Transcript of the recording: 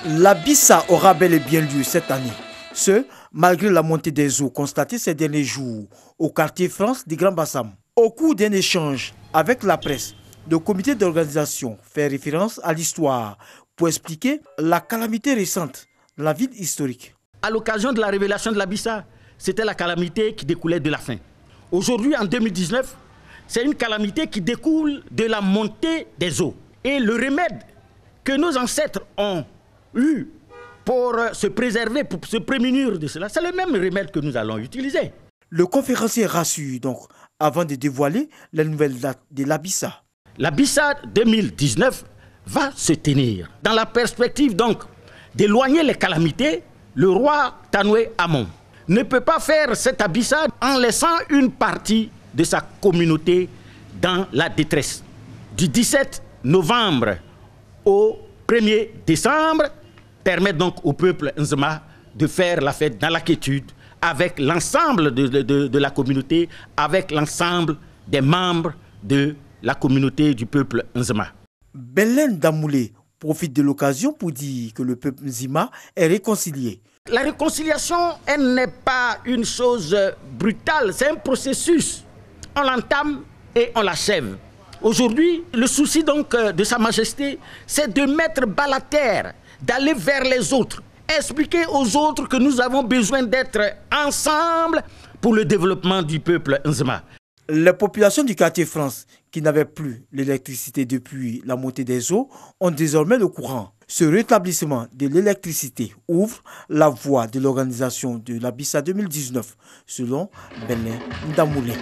La Bissa aura bel et bien lieu cette année. Ce, malgré la montée des eaux constatée ces derniers jours au quartier France du Grand Bassam. Au cours d'un échange avec la presse, le comité d'organisation fait référence à l'histoire pour expliquer la calamité récente dans la ville historique. À l'occasion de la révélation de la Bissa, c'était la calamité qui découlait de la faim. Aujourd'hui, en 2019, c'est une calamité qui découle de la montée des eaux. Et le remède que nos ancêtres ont eu pour se préserver, pour se prémunir de cela, c'est le même remède que nous allons utiliser. Le conférencier rassure donc avant de dévoiler la nouvelle date de la Bissa. La Bissa 2019 va se tenir. Dans la perspective donc d'éloigner les calamités, le roi Tanoué Amon ne peut pas faire cette Bissa en laissant une partie de sa communauté dans la détresse. Du 17 novembre au 1er décembre, permet donc au peuple Nzema de faire la fête dans la quiétude avec l'ensemble de la communauté, avec l'ensemble des membres de la communauté du peuple Nzema. Belen Damoulé profite de l'occasion pour dire que le peuple Nzima est réconcilié. La réconciliation, elle n'est pas une chose brutale, c'est un processus. On l'entame et on l'achève. Aujourd'hui, le souci donc de Sa Majesté, c'est de mettre bas la terre, d'aller vers les autres, expliquer aux autres que nous avons besoin d'être ensemble pour le développement du peuple Nzema. Les populations du quartier France, qui n'avaient plus l'électricité depuis la montée des eaux, ont désormais le courant. Ce rétablissement de l'électricité ouvre la voie de l'organisation de la Bissa 2019, selon Belen Damoulé.